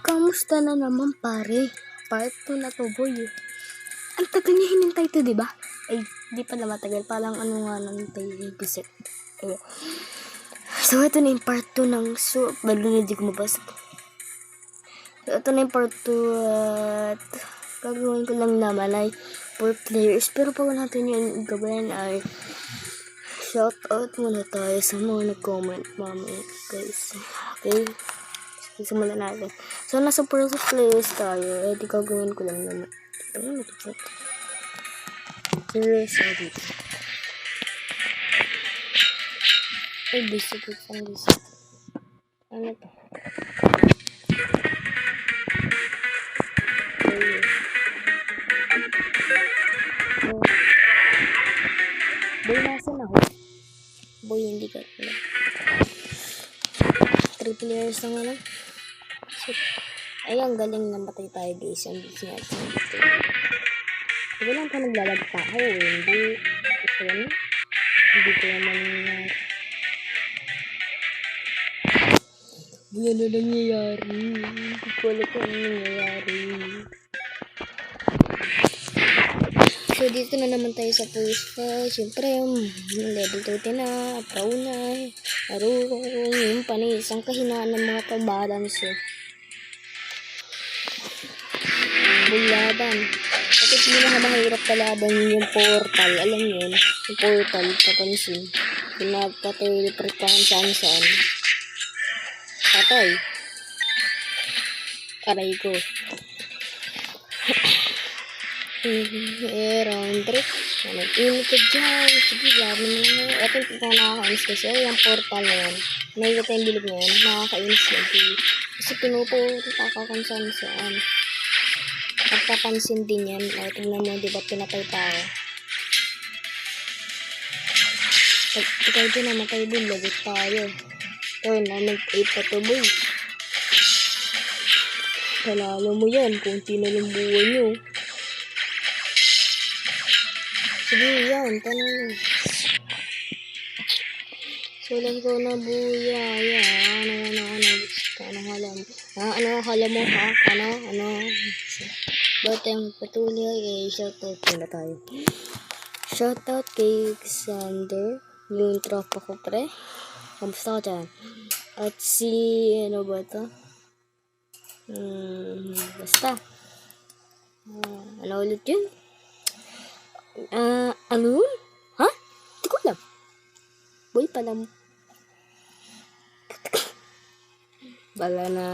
Kamusta na naman pare? Part 2 na to boy. Ang tagal niya hinintay to, diba? Ay, di pala matagal. Parang ano nga nantay visit. So, ito na yung part 2 ng hindi ko mabasa. So, ito na yung part 2 at gagawin ko lang naman ay 4 players. Pero pag natin yung gawin ay shout out muna tayo sa mga nag-comment mamaya guys. Okay? Simulan natin. So, nasa 4 players tayo. Eh, di gagawin ko lang naman. Ano ito po? Sorry. Ay, busy ko pang busy. Ano to? Boy, nasan ako? Boy, hindi ka. 3 players na nga lang. So, ay, ang galing namatay tayo guys. Ang busy natin. Hindi lang pa naglalagpa ako. Hindi. Ito yan. Hindi ko naman Buya na nangyayari. Hindi ko alam kung ano nangyayari. So, dito na naman tayo sa first siyempre, level 30 na, pro na, marunong, yung panisang kahinaan ng mga kabalance. Bulaban. Bakit mahirap kalaban yung portal? Alam nyo yun? Yung portal, papansin. Pinagpa-teleport ka kung saan-saan. Patay. Aray ko. Round trip. Init ka dyan. Sige, laro mo nga. Ito yung nakakainis kasi. Yung portal na yan. Nakikita yung bilog na yan. Nakakainis yan. Kasi pinuputak ka kung saan-saan. Pagpapansin din yan. O, tingnan mo, diba pinatay tao? Pag ikaw din namatay din, lagot tayo. Ito, nag-8 pa to, boy. Kalalo mo yan, kung tinalong buhay nyo. Sige, yan, tanong. So, let's go na, buya. Yan, ano akala mo, ha? Ano? Batang patuloy, shoutout muna tayo. Shoutout kay Xander, yung tropa ko pre. Kamusta ka dyan? At si, ano ba ito? Basta. Ano ulit yun? Ano yun? Ha? Hindi ko alam. Boy, pala mo. Bala na.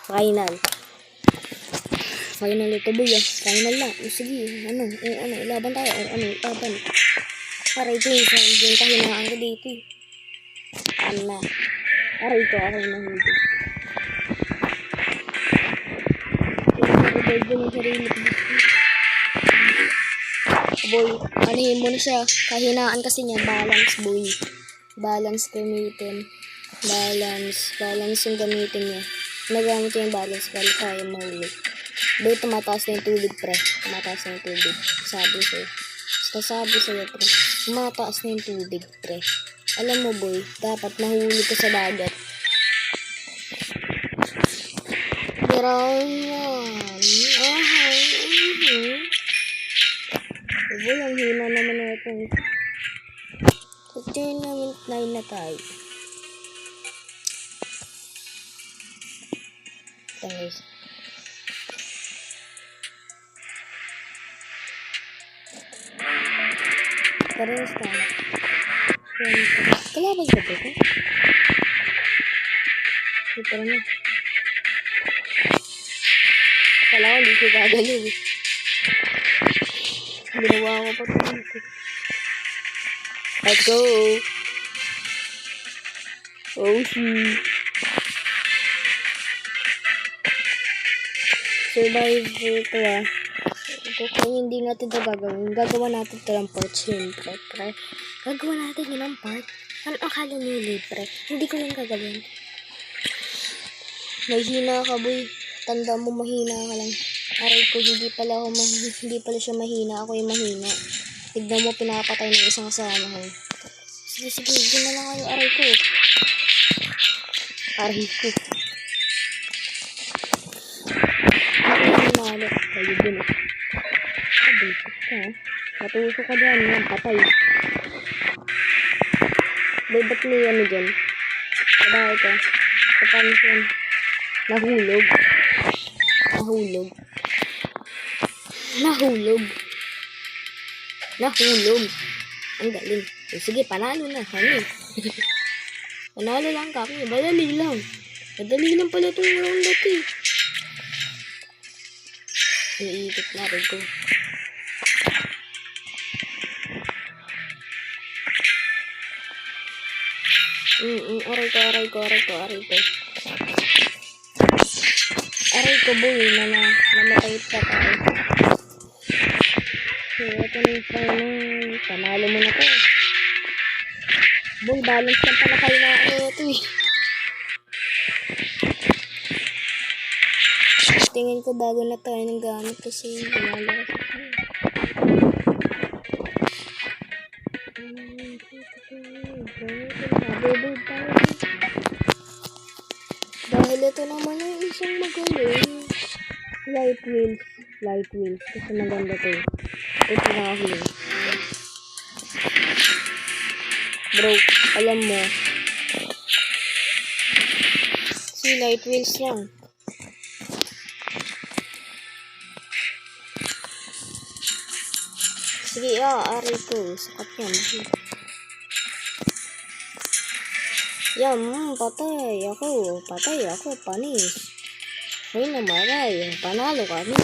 Final ito boy Final na. Sige, ilaban tayo. Ilaban. Aray ko yung kahinaan ko dito. Aray ko ako yung nahuli. Ibig ko ng sarili ko. Boy, anihin mo na siya. Kahinaan kasi niya. Balance boy. Balance gamitin. Balance yung gamitin niya. Nagamit yung balance para tayo mahuli. Boy, tumataas na yung tubig, pre. Tumataas na yung tubig. Sabi sa'yo, pre. Tumataas na yung tubig, pre. Alam mo, boy, dapat mahuli ka sa dagat. Ground yan. Boy, ang hina naman na ito. So, tournament 9 na tayo. Ito, guys. Parehas tayo. Kalaban ka ba ito? Ito na. Kala ko hindi ko gagalaw. Ginawa ko pa ito. Let's go! Oh, shit. Survive ito Ito kung hindi natin ito gagawin. Gagawa natin ito ng part. Siyempre, pre. Gagawa natin yun ng part. Ano akala niyo libre? Hindi ko lang gagawin. Mahina ka, boy. Tanda mo, mahina ka lang. Aray ko, hindi pala siya mahina. Ako yung mahina. Tignan mo, pinapatay ng isang kasama ko. Sige, hindi na lang kayo. Aray ko. panalo. Kayo din eh. Basic ka ha. Matusok ka dyan. Yan, patay. Boy, ba't may ano dyan? Bakit ka? Kapanis yan. Nahulog. Nahulog. Nahulog. Nahulog. Ang galing. Eh, sige, panalo na. Ano? Panalo lang kami. Madali lang. Madali lang pala itong round natin eh. Iikot na rin ko. Aray ko. Aray ko boy. Namatay pa tayo. So, ito na yung final. Panalo mo na to. Boy, balance lang pala kayo na ito eh. Tingin ko bago na tayo ng gamit kasi lumalakas ako. Nabibig tayo. Dahil ito naman ang isang magaling. Light wheels. Kasi maganda to. Ito na ako. Bro, alam mo. Si light wheels lang. Sige, aray ko. Sakat yan. Yan, patay ako, panis. May namatay, panalo kami.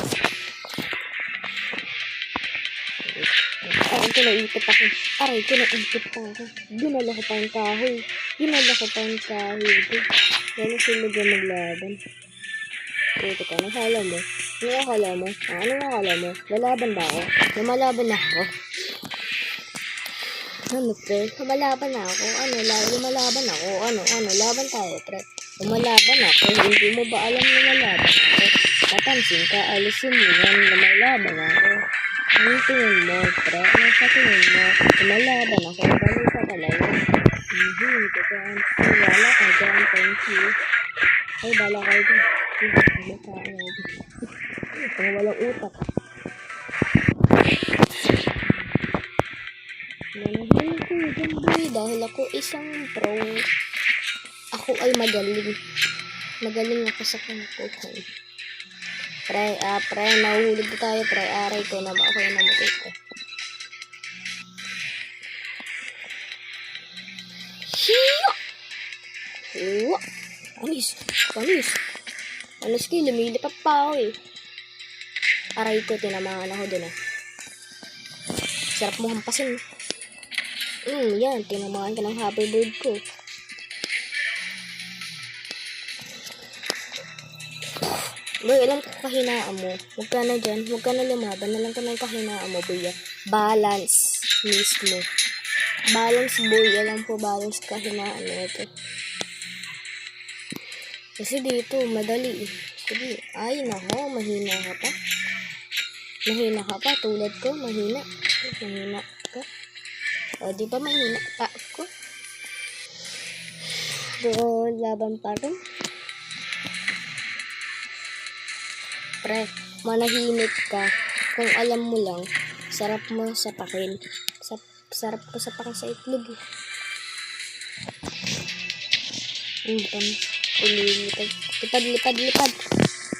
Aray ko, naipit ako. Ginala ko pa yung kahoy. Yan ang silog na maglaban. Ito ka, nakala mo. Ano akala mo? Lalaban ba ako? Lumalaban ako. Ano pre? Lumalaban ako. Laban tayo pre. Lumalaban ako. Hindi mo ba alam na lumalaban ako? Napansin ka, alisin mo yan. Lumalaban ako. Anong tingin mo pre? Ano sa tingin mo? Lumalaban ako. Balik ka pala yun. Ito ka. Wala ka dyan. Thank you. Ay, bala kayo dyan. Ang walang utak. Nanahin ko dyan boy. Dahil ako isang pro. Ako ay magaling. Magaling ako sa kanto. Pre, nahuhulog na tayo. Pre, aray ko na ako yung namatay ko. Hiyo! Panis kayo, lumilipap pa ako eh. Aray ko, tinamaan ako dun ah. Sarap mo hampasin. Yan, tinamaan ka ng hoverboard ko. Boy, alam ko kahinaan mo. Huwag ka na dyan. Huwag ka na lumaban. Alam ko na yung kahinaan mo, boy. Balance mismo. Balance, boy. Alam ko balance kahinaan mo ito. Kasi dito, madali eh. Sige. Ay, nako. Mahina ka pa. Mahina ka pa. Tulad ko, mahina. Mahina ka. O, di ba mahina pa ako? So, laban pa rin. Pre, manahimik ka. Kung alam mo lang, sarap mo sa pakin. Sarap ko sa pakin sa itlog eh. Lipad.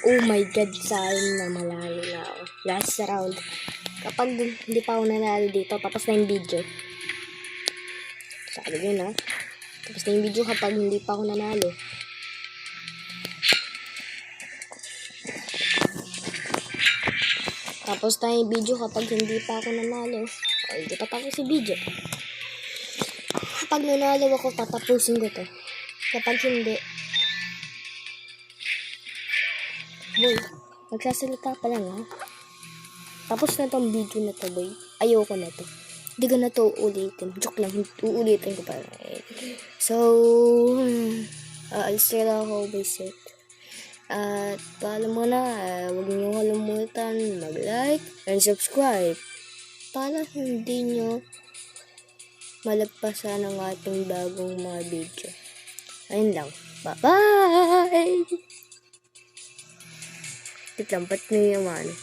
Oh my god, sayang na malalo na ako. Last round. Kapag hindi pa ako nanalo dito, tapos na yung video. Sabi yun ha. Tapos na yung video kapag hindi pa ako nanalo. Tapos na yung video kapag hindi pa ako nanalo. O, hindi pa tapos yung video. Kapag nanalo ako, tatapusin ko to. Kapag hindi, boy, magsasalita pa lang ha. Tapos na tong video na to, boy. Ayoko na to. Hindi ko na to uulitin. Joke lang, uulitin ko pa. So, alis na ako, boys. At paalam mo na, huwag niyo kalimutan mag-like and subscribe para hindi nyo malagpasan ang ating bagong mga video. Ayun lang. Bye-bye! Wait lang, ba't may yung ano?